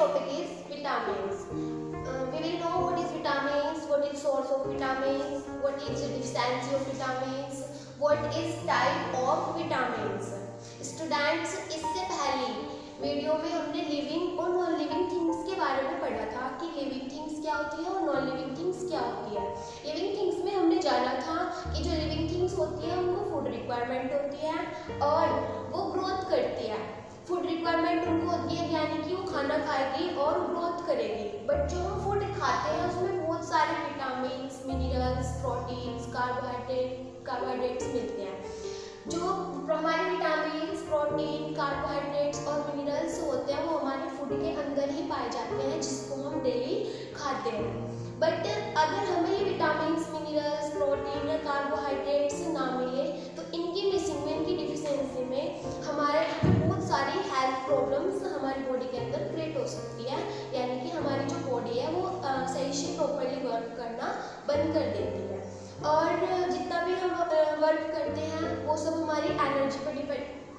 topic is vitamins. We will know what is vitamins, what is source of vitamins, what is the deficiency of vitamins, what is type of vitamins. Students, इससे पहले video में हमने living और non living things के बारे में पढ़ा था कि लिविंग थिंग्स क्या होती है और नॉन लिविंग थिंग्स क्या होती है। लिविंग थिंग्स में हमने जाना था कि जो लिविंग थिंग्स होती है उनको फूड रिक्वायरमेंट होती है और वो ग्रोथ करती है। फूड रिक्वायरमेंट उनको होती है यानी कि वो खाना खाएगी और ग्रोथ करेगी। बट जो हम फूड खाते हैं उसमें बहुत सारे विटामिन्स, मिनरल्स, प्रोटीन्स, कार्बोहाइड्रेट्स मिलते हैं। जो हमारे विटामिन्स, प्रोटीन, कार्बोहाइड्रेट्स और मिनरल्स होते हैं वो हमारे फूड के अंदर ही पाए जाते हैं जिसको हम डेली खाते हैं। बट अगर हमें ये विटामिन्स, मिनरल्स, प्रोटीन या कार्बोहाइड्रेट्स ना मिले तो इनकी मिसिंग में, इनकी डिफिशिएंसी में हमारे बहुत सारी हेल्थ प्रॉब्लम्स हमारी बॉडी के अंदर क्रिएट हो सकती है। यानी कि हमारी जो बॉडी है वो सही से प्रॉपरली वर्क करना बंद कर देती है और जितना भी हम वर्क करते हैं वो सब हमारी एनर्जी पर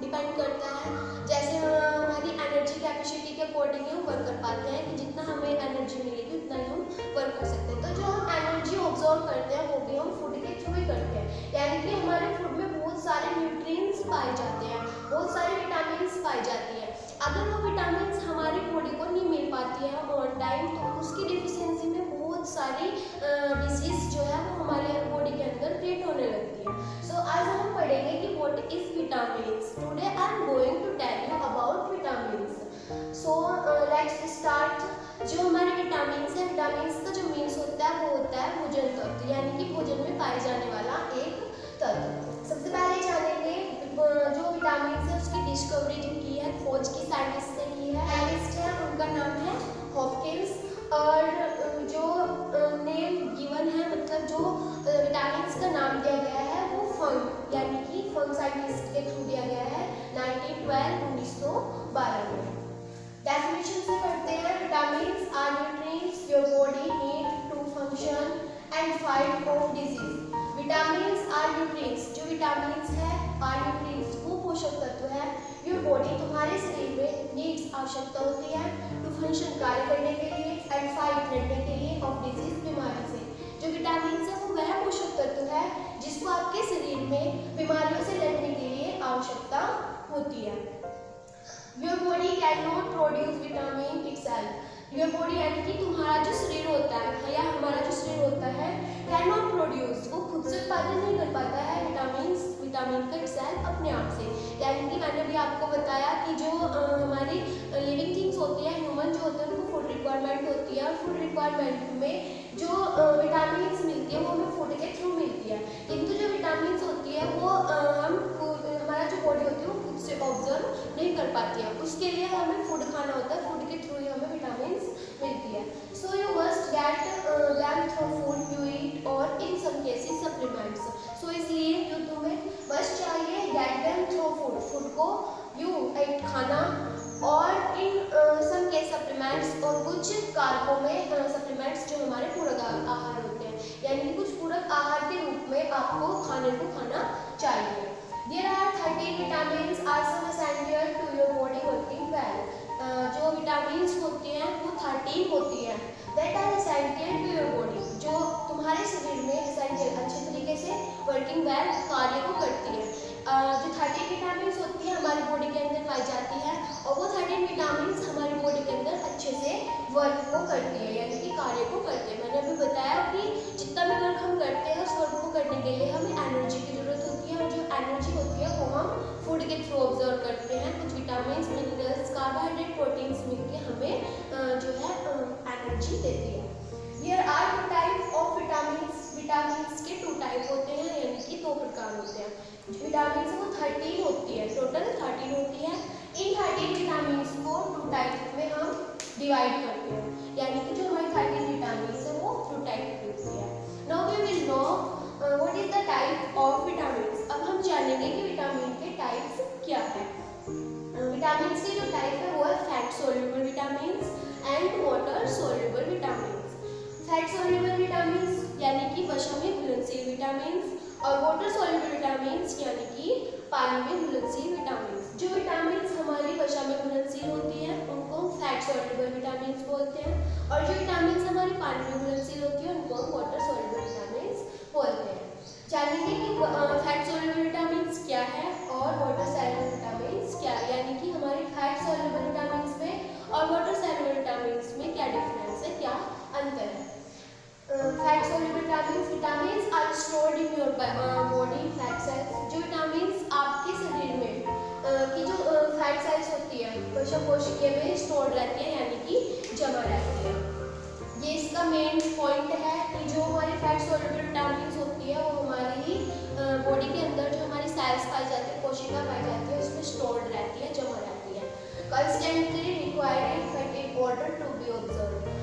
डिपेंड करता है। जैसे हमारी एनर्जी कैपेसिटी के अकॉर्डिंग हम वर्क कर पाते हैं कि जितना हमें एनर्जी मिलेगी उतना ही हम वर्क कर सकते हैं। तो जो हम एनर्जी ऑब्जर्व करते हैं वो भी हम फूड के थ्रू ही करते हैं। यानी कि हमारे फूड में बहुत सारे न्यूट्रिएंट्स पाए जाते हैं, बहुत सारे विटामिन्स पाई जाती है। अगर वो विटामिन्स हमारी बॉडी को नहीं मिल पाती है ऑन टाइम तो उसकी डिफिशिएंसी में बहुत सारी डिजीज जो है वो हमारे बॉडी के अंदर क्रिएट होने लगती है। सो आज हम पढ़ेंगे कि what is vitamins. Today I am going to tell you about vitamins. So let's start. जो हमारे विटामिन्स है, विटामिन्स का जो मीन्स होता है वो होता है भोजन तत्व, यानी कि भोजन में पाए जाने वाला एक तत्व। सबसे पहले जानेंगे जो विटामिन्स है उसकी डिस्कवरी जो की है खोज की साइंटिस्ट ने की है। साइंटिस्ट है उनका नाम है हॉपकिंस और जो नेम गिवन है मतलब जो विटामिन्स का नाम दिया गया है वो फंग यानी कि फंग साइंटिस्ट के थ्रू दिया गया है 1912 में। डेफिनेशन से पढ़ते हैं। Vitamins are nutrients your body need to function and fight off disease. Vitamins are nutrients, जो विटामिन्स है आर न्यूट्रिएंट्स वो पोषक तत्व है। योर बॉडी तुम्हारे शरीर में नीड्स आवश्यकता होती है टू फंक्शन कार्य करने के लिए एंड फाइट लड़ने के लिए ऑफ डिजीज बीमारी से। जो विटामिन्स है वो वह पोषक तत्व है जिसको आपके शरीर में बीमारियों से लड़ने के लिए आवश्यकता होती है। Your body can not produce vitamin itself. Your body यानी कि तुम्हारा जो शरीर होता है या हमारा जो शरीर होता है कैन नॉट प्रोड्यूस, वो खुद से उत्पादन नहीं कर पाता है विटामिन का इटसेल्फ अपने आप से। यानी कि मैंने भी आपको बताया कि जो हमारी लिविंग थिंग्स होती है, ह्यूमन जो होते हैं उनको फूड रिक्वायरमेंट होती है और फूड रिक्वायरमेंट में जो विटामिन्स मिलती है वो हमें फूड के थ्रू मिलती है। किंतु जो विटामिन्स होती है वो हमारा जो बॉडी होती है वो खुद से ऑब्जर्व नहीं कर पाती है। उसके लिए हमें फूड खाना होता है, फूड के थ्रू ही हमें विटामिन्स मिलती है। So you must get them through food you eat और इन सम केसेस सप्लीमेंट्स। सो इसलिए जो तुम्हें बस चाहिए get them through food, food को यू ईट खाना और इन सम केस सप्लीमेंट्स और कुछ कारकों में सप्लीमेंट्स जो हमारे पूरक आहार होते हैं, यानी कि कुछ पूरक आहार के रूप में आपको खाने को खाना चाहिए। There are 13 vitamins are so essential to your body working well. जो विटामिन्स होती हैं वो 13 होती हैं that are essential to your body, जो तुम्हारे शरीर में essential अच्छे तरीके से working well कार्य को करती है। जो 13 विटामिन्स होती है हमारी बॉडी के अंदर पाई जाती है और वो 13 विटामिन्स हमारी बॉडी के अंदर अच्छे से वर्क को करती है यानी कि कार्य को करते हैं। मैंने अभी बताया कि जितना भी वर्क हम करते हैं उस वर्क को करने के लिए हमें एनर्जी की जरूरत होती है और जो एनर्जी होती है वो हम फूड के थ्रू ऑब्जर्व करते हैं। कुछ विटामिन्स, मिनरल्स, कार्बोहाइड्रेट, प्रोटीन्स मिलकर हमें जो है एनर्जी देती है। There are two types of vitamins. Vitamins के 2 टाइप होते हैं यानी कि 2 प्रकार होते हैं। विटामिन्स वो 13 होती है, टोटल 13 होती है। इन 13 विटामिन्स को 2 टाइप में हम डिवाइड करते हैं यानी कि जो हमारी 13 विटामिन्स है वो 2 टाइप की होती है। Now we will know what is the type of vitamins. अब हम जानेंगे कि विटामिन के टाइप्स क्या है। विटामिन्स के जो टाइप है वो है fat soluble vitamins and water soluble vitamins. Fat soluble vitamins यानी कि वसा में घुलनशील विटामिन्स और वाटर सोल्यूबल विटामिन्स यानी कि पानी में घुलनशील विटामिन्स। जो विटामिन्स हमारी वसा में घुलनशील होती है उनको हम फैट सोल्यूबल विटामिन पानी में घुलनशील होती है, उनको हम वाटर सॉल्युबल विटामिन्स बोलते हैं। जानेंगे कि फैट सॉल्युबल विटामिन्स क्या है और वाटर सॉल्युबल विटामिन्स क्या है, यानी कि हमारे फैट सॉल्युबल विटामिन्स में और वाटर सॉल्युबल विटामिन्स में क्या डिफरेंस है, क्या अंतर है। Fat soluble vitamins are stored in your body fat cells. जो विटामिन्स आपके शरीर में की जो फैट सेल्स होती है वह कोशिका में स्टोर्ड रहती है, यानी कि जमा रहती है। ये इसका मेन पॉइंट है कि जो हमारी फैट सॉल्युबल विटामिन्स होती है वो हमारी ही बॉडी के अंदर जो हमारी सेल्स पाई जाती है, कोशिका पाई जाती है, उसमें स्टोर्ड रहती है, जमा रहती है। Constantly required fatty water to be observe.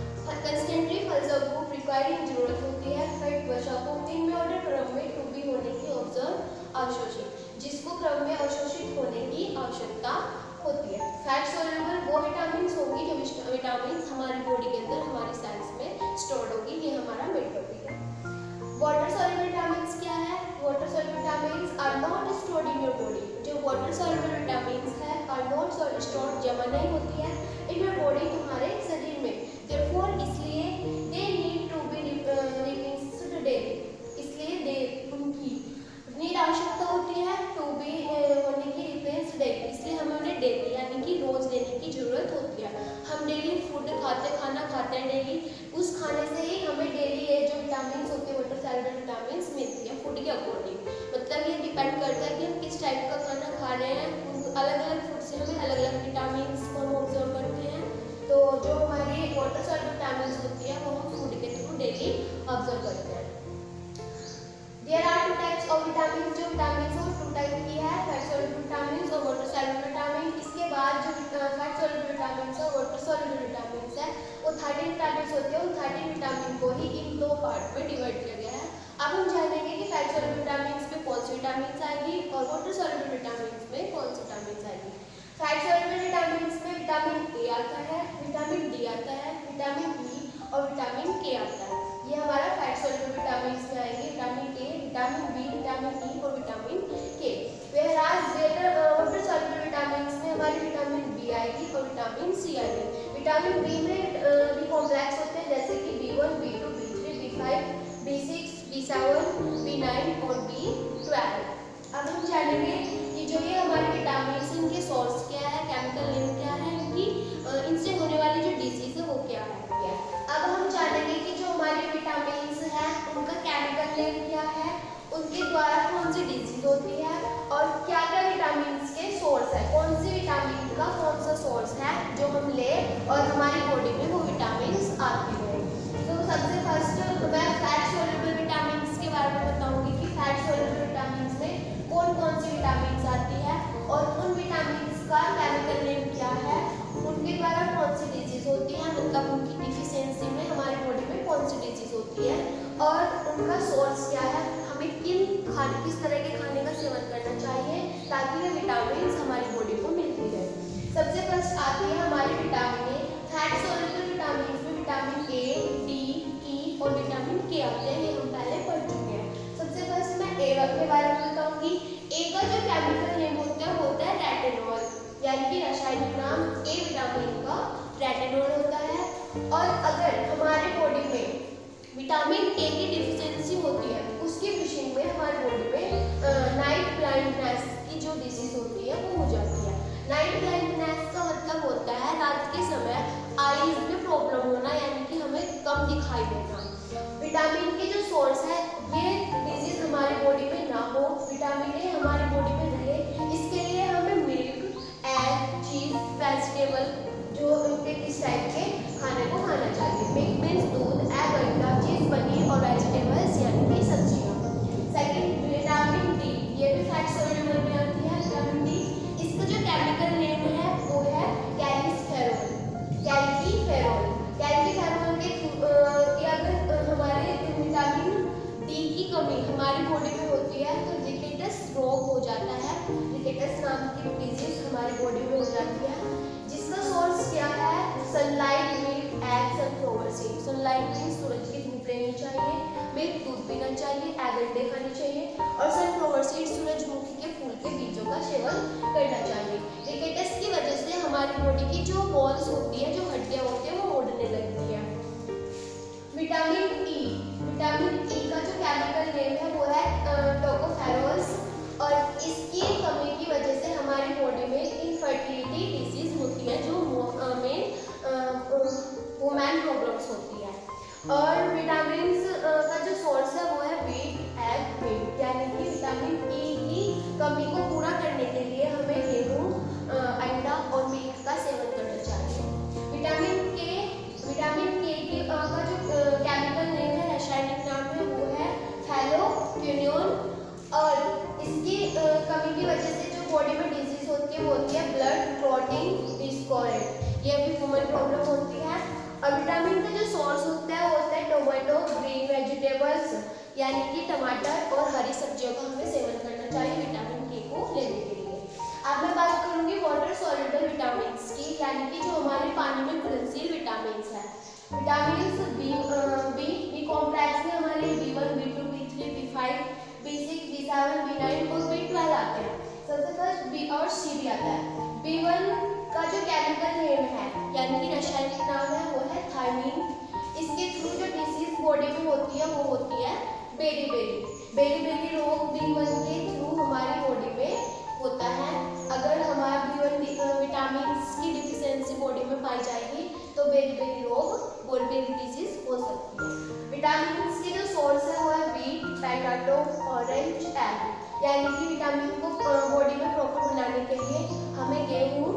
Constantly फलस्वरूप रिक्वायरिंग जरूरत होती है फैट वसा को इनमें ऑर्डर क्रम में टू बी होने की ऑब्जर्व अवशोषित, जिसको क्रम में अवशोषित होने की आवश्यकता होती है। फैट सॉल्युबल वो विटामिन्स होंगी जो विटामिन्स हमारी बॉडी के अंदर हमारी सेल्स में स्टोर्ड होगी। ये हमारा मेन टॉपिक है। वाटर सॉल्युबल विटामिन्स क्या है? Water soluble vitamins are not stored in your body. जो वाटर सॉल्युबल विटामिन्स है आर नॉट स्टोर्ड, जमा नहीं होती है इन योर बॉडी, तुम्हारे शरीर में। देयरफॉर इसलिए they need to be replaced daily, इसलिए दे उनकी नीड आवश्यकता होती है टू बी होने की रिप्लेस्ड डेली, इसलिए हमें उन्हें डेली यानी कि रोज लेने की जरूरत होती है। हम डेली फूड खाना खाते हैं डेली, उस खाने से ही हमें डेली ये जो विटामिन्स होते हैं वाटर सॉल्युबल विटामिन्स मिलती है फूड के अकॉर्डिंग। मतलब ये डिपेंड करता है कि हम किस टाइप का खाना खा रहे हैं, अलग अलग फूड से हमें अलग अलग विटामिन्स को हम ऑब्जर्व करते हैं। तो जो हमारी वाटर सॉल्युबल विटामिन्स होती है वो हम फूड के थ्रू डेली ऑब्जर्व करते हैं। There are two types of vitamins. जो विटामिन्स वो टू टाइप की है, फैट सॉल्युबल विटामिन्स और वाटर सॉल्युबल विटामिन। इसके बाद जो फैट सॉल्युबल विटामिन्स और वाटर सॉल्युबल विटामिन्स है वो 13 विटामिन्स होते हैं। उन 13 विटामिन को ही इन दो पार्ट में डिवाइड किया गया है। अब हम जानेंगे कि फैट सॉल्युबल विटामिन्स में कौन सी विटामिन्स आएगी और वाटर सॉल्युबल विटामिन्स में कौन सी विटामिन्स आएगी। फैट सॉल्युबल विटामिन्स में विटामिन ए आता है, विटामिन डी आता है, विटामिन ई और विटामिन के आता है। ये हमारा फैट सॉल्युबल विटामिन्स में आएंगे, vitamin A, vitamin B, vitamin E और विटामिन के। व्हेयरएज वाटर सॉल्युबल विटामिन्स में हमारी विटामिन बी आएगी और विटामिन सी आएगी। विटामिन बी में बी कॉम्प्लेक्स होते हैं जैसे कि B1, B2, B3, B5, B6, B7, B9 और B12। अब हम जानेंगे कि जो ये हमारे विटामिन्स इनके सोर्स क्या है, केमिकल नेम क्या है, इनकी इनसे होने वाली जो डिजीज है वो क्या है। अब हम जानेंगे कि जो हमारे विटामिन्स हैं उनका केमिकल नेम क्या है, उनके द्वारा कौन सी डिजीज होती है और क्या क्या विटामिन्स के सोर्स है, कौन सी विटामिन का कौन सा सोर्स है जो हम ले और हमारी बॉडी में वो विटामिन्स आते हैं। तो सबसे फर्स्ट मैं फैट सॉल्युबल विटामिन्स के बारे में बताऊंगी कि फैट सॉल्युबल विटामिन्स में कौन कौन सी विटामिन्स आती है और उन विटामिन्स का केमिकल नेम क्या है, उनके द्वारा कौन सी डिजीज होती है, मतलब उनकी डिफिशियंसी में हमारी बॉडी में कौन सी डिजीज होती है और उनका सोर्स क्या है, हमें किस तरह के खाने का सेवन करना चाहिए ताकि वे विटामिन्स हमारी बॉडी को मिलती रहे। सबसे फर्स्ट आती है हमारी vitamin A. Fat soluble vitamin में विटामिन ए, डी, ई और विटामिन के आते हैं, ये हम पहले पढ़ चुके हैं। सबसे फर्स्ट मैं ए के बारे में बताऊंगी। ए का जो केमिकल नेम होता है वो होता है रेटिनॉल, यानी कि रासायनिक नाम ए विटामिन का रेटिनॉल होता है। और अगर हमारे बॉडी में विटामिन ए की डिफिशियंसी होती है उसकी फिशिंग में हमारी बॉडी में नाइट ब्लाइंडनेस की जो डिजीज होती है वो हो जाती है। नाइट ब्लाइंडनेस का मतलब होता है रात के समय आईज में प्रॉब्लम होना, यानी कि हमें कम दिखाई देना। विटामिन के जो सोर्स है ये डिजीज हमारी बॉडी में ना हो, विटामिन ए हमारी बॉडी में रहे, इसके लिए हमें मिल्क, एग, चीज, वेजिटेबल जो उनके किस टाइप के खाने को खाना चाहिए। मिल्क मीन्स दूध, एग अंडा, चीज पनीर और वेजिटेबल्स यानी कि सब्जियां। सेकंड विटामिन डी, ये भी फैट सॉल्युबल में आती है विटामिन डी। इसका जो केमिकल नेम है वो है कैल्सीफेरॉल। कैल्सीफेरॉल के अगर हमारे विटामिन डी की कमी हमारी बॉडी में होती है तो रिकेटस रोग हो जाता है। रिकेटस नाम की डिजीज हमारी बॉडी में हो जाती है, जिसका सोर्स क्या है, sunlight, milk, egg, sunflower seed. Sunlight में सूरज की धूप लेनी चाहिए, मिल्क दूध पीना चाहिए, एग अंडे खाने चाहिए और सनफ्लावर सीड सूरजमुखी के फूल के बीजों का सेवन करना चाहिए। रिकेटस की वजह से हमारी बॉडी की जो बोन्स होती है, जो हड्डियां होती है वो उड़ने लगती है। विटामिन ई का जो केमिकल नेम है वो है टोकोफेरोल्स, और इसकी कमी की वजह से हमारी बॉडी में इनफर्टिलिटी डिजीज होती है, जो वुमेन प्रॉब्लम्स होती है। और विटामिन का जो सोर्स है वो है व्हीट, एग, मीट, यानी कि विटामिन ई की कमी को पूरा करने के लिए हमें गेहूं, अंडा और मीट का सेवन करना चाहिए। विटामिन के का जो केमिकल नेम है, रासायनिक नाम है वो है फैलोक्विनोन, और इसकी कमी की वजह से जो बॉडी में डिजीज होती है वो होती है ब्लड क्लॉटिंग डिसऑर्डर, ये भी वुमेन प्रॉब्लम होती है। और विटामिन का जो सोर्स होता है वो होता है टोमेटो, ग्रीन वेजिटेबल्स, यानी कि टमाटर और हरी सब्जियों का हमें सेवन करना चाहिए विटामिन के को लेने के लिए। अब मैं बात करूंगी वाटर सॉल्युबल विटामिन की, यानी कि जो हमारे पानी में घुलनशील विटामिन है। विटामिन बी कॉम्प्लेक्स में हमारे B1, B2, B3, B5, B6, B7, B9 और B12 आते हैं। सबसे फर्स्ट B और C भी आता है। B1 का जो केमिकल नेम है, यानी कि रासायनिक नाम है वो है थायमीन। इसके थ्रू जो डिसीज बॉडी में होती है वो होती है बेरी रोग B1 के थ्रू हमारी बॉडी में होता है। अगर हमारा B1 विटामिन की डिफिशियंसी बॉडी में पाई जाएगी तो बेरी रोग, बेरी डिजीज हो सकती है। विटामिन के जो सोर्स है वो है व्हीट, पोटैटो, ऑरेंज, एग, यानी कि विटामिन को बॉडी में प्रॉपर बनाने के लिए हमें गेहूं,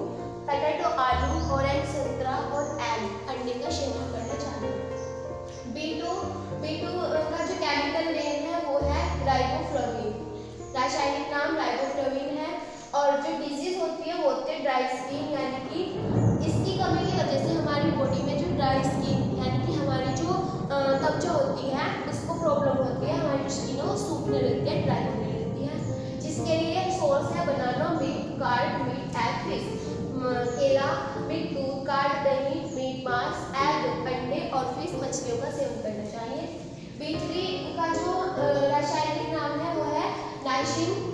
पोटैटो, आलू, ऑरेंज, संतरा और एग, अंडे का सेवन करना चाहिए। B2 का जो केमिकल नेम है वो है राइबोफ्लाविन, रासायनिक नाम राइबोफ्लाविन है। और जो डिजीज होती है वो होती है ड्राई स्किन, यानी कि इसकी कमी की वजह से हमारी बॉडी में जो ड्राई स्किन, यानी कि हमारी जो त्वचा होती है उसको प्रॉब्लम होती है, हमारी जो स्किन है वो सूखने लगती है, ड्राई होने लगती है, जिसके लिए सोर्स है banana, meat, curd, meat, egg, fish, केला, मीट, दूध, कार्ड, दही, मीट, मांस, एग, अंडे और फिश, मछलियों का सेवन करना चाहिए। B3 का जो रासायनिक नाम है वो है नाइसिन,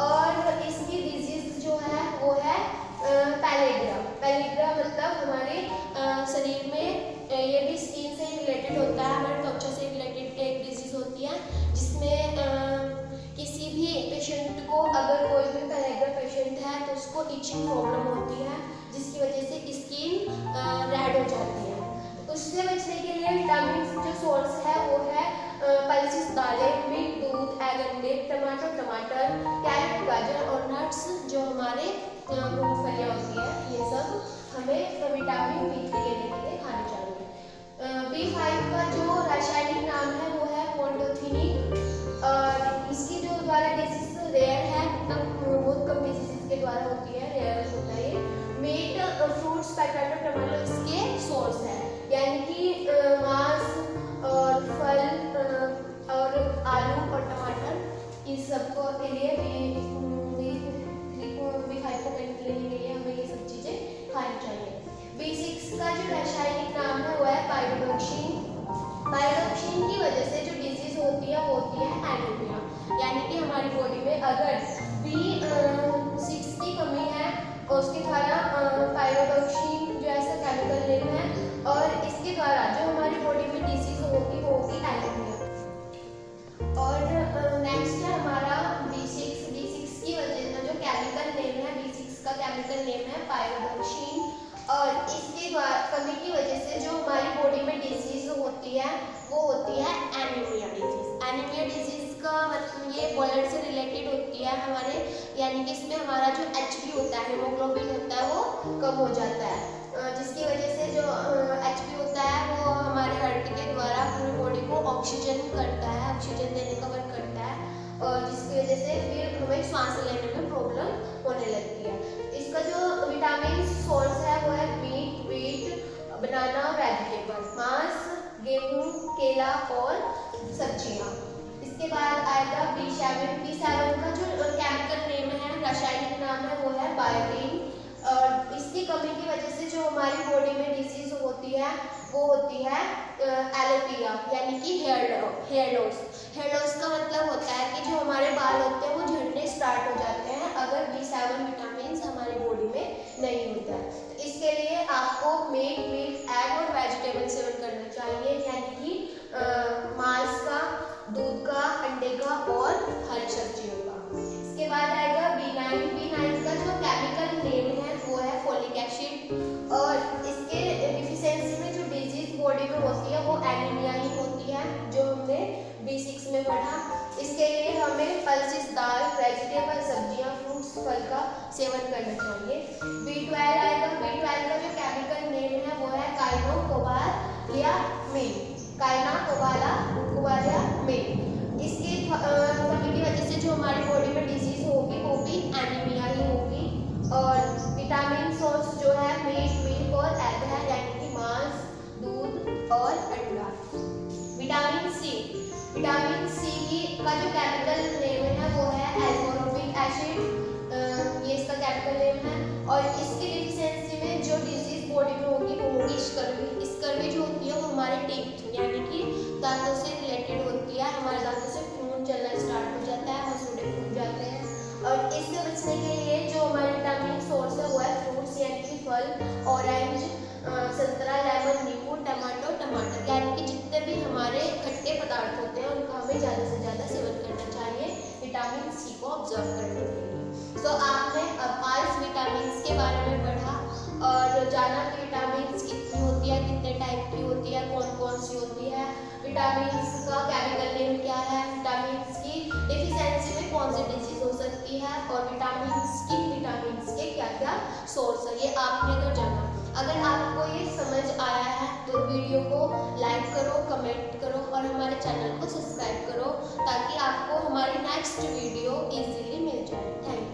और इसकी डिजीज जो है वो है पैलेग्रा मतलब हमारे शरीर में ये भी स्किन से रिलेटेड होता है, हमारे त्वचा से रिलेटेड एक डिजीज होती है, जिसमें किसी भी पेशेंट को, अगर कोई भी पैलेग्रा पेशेंट है तो उसको इचिंग प्रॉब्लम होती है, जिसकी वजह से स्किन रेड हो जाती है। उससे बचने के लिए विटामिन जो सोर्स है वो है पल्सेस दालें, मीट, दूध, एग, अंडे, टमाटर, कैरेट, गाजर और नट्स, जो हमारे मूंगफलियाँ होती है, ये सब हमें विटामिन B3 लेने के लिए खाने चाहिए। B5 का जो रासायनिक नाम है वो है पोर्टोथिनिक, और इसकी जो द्वारा डिजीज रेयर है, बहुत कम डिजीज इसके द्वारा होती है, रेयर होता है ये। मीट, फ्रूट्स, पोटैटो, टमाटर इसके सोर्स है, यानी कि मांस और फल और आलू और टमाटर, इस सबको के लिए B5 को लेने के लिए हमें ये सब चीजें खानी चाहिए। B6 का जो रासायनिक नाम है वो है पायरोडॉक्सिन। पायरोडॉक्सिन की वजह से जो डिजीज होती है वो होती है एनीमिया, यानी कि हमारी बॉडी में अगर B6 की कमी है और उसके द्वारा पायरोडॉक्सिन जो ऐसा केमिकल नेम है, और इसके द्वारा जो हमारी बॉडी में डिजीज होगी वो होगी एनीमिया। और नेक्स्ट है हमारा B6 की वजह से जो केमिकल नेम है, B6 का केमिकल नेम है पायरोडॉक्सिन, और इसके द्वारा कमी की वजह से जो हमारी बॉडी में डिजीज होती है वो होती है एनीमिया डिजीज। एनीमिया डिजीज का मतलब ये ब्लड से रिलेटेड होती है हमारे, यानी कि इसमें हमारा जो HB होता है, हीमोग्लोबिन होता है, वो कम हो जाता है, जिसकी वजह से जो HB होता है वो हमारे हार्ट के द्वारा पूरी बॉडी को ऑक्सीजन करता है, ऑक्सीजन देने का वर्क करता है, और जिसकी वजह से फिर हमें सांस लेने में प्रॉब्लम होने लगती है। इसका जो विटामिन सोर्स है वो है मीट, व्हीट, बनाना, वेजिटेबल, मांस, गेहूं, केला और सब्जियां। इसके बाद आएगा B7 का जो केमिकल नेम है, रासायनिक नाम है वो है बायोटिन, और इसकी कमी की वजह से जो हमारी बॉडी में डिजीज होती है वो होती है एलोपिया, यानी कि हेयर लॉस का मतलब होता है कि जो हमारे बाल होते हैं वो झड़ने स्टार्ट हो जाते हैं अगर B7 विटामिन हमारी बॉडी में नहीं होता है। तो इसके लिए आपको मीट, एग और वेजिटेबल सेवन करना चाहिए, यानी कि पल्सेस दाल, वेजिटेबल, सब्जियां, फ्रूट्स, फल का सेवन करना चाहिए। B12 आएगा। B12 का जो केमिकल नेम है वो है काइनोकोबालामिन। काइनोकोबालामिन। इसकी कमी की वजह से जो हमारी बॉडी में डिजीज होगी वो भी एनीमिया ही होगी। और विटामिन सोर्स जो है मीट, मिल्क और एग है, यानी कि मांस, दूध और अंडा। विटामिन सी का जो केमिकल नेम है वो है एल्गोरोबिक एसिड। ये इसका केमिकल नेम है। और इसकी डिफिशियंसी में जो डिजीज बॉडी में होगी वो होगी स्कर्वी। स्कर्वी जो होती है वो हमारे टीथ यानी कि दांतों से रिलेटेड होती है। हमारे दांतों से खून चलना स्टार्ट हो जाता है, मसूड़े फूट जाते हैं। और इससे बचने के लिए जो हमारे विटामिन सोर्स है वो है फ्रूट्स यानी कि फल, ऑरेंज, संतरा, लेमन, नींबू, टमाटर यानी कि जितने भी हमारे खट्टे पदार्थ होते हैं उनका हमें ज़्यादा से ज़्यादा सेवन करना चाहिए विटामिन सी को ऑब्जर्व करने के लिए। तो आपने अब आज विटामिन के बारे में पढ़ा और जाना कि विटामिन कितनी होती है, कितने टाइप की होती है, कौन कौन सी होती है, विटामिन का केमिकल नेम क्या है, विटामिन की डिफिशियंसी में कौन सी डिजीज हो सकती है और विटामिन के क्या क्या सोर्स है, ये आपने तो जाना। अगर आपको ये समझ आया है तो वीडियो को लाइक करो, कमेंट करो और हमारे चैनल को सब्सक्राइब करो ताकि आपको हमारी नेक्स्ट वीडियो इजीली मिल जाए। Thank you.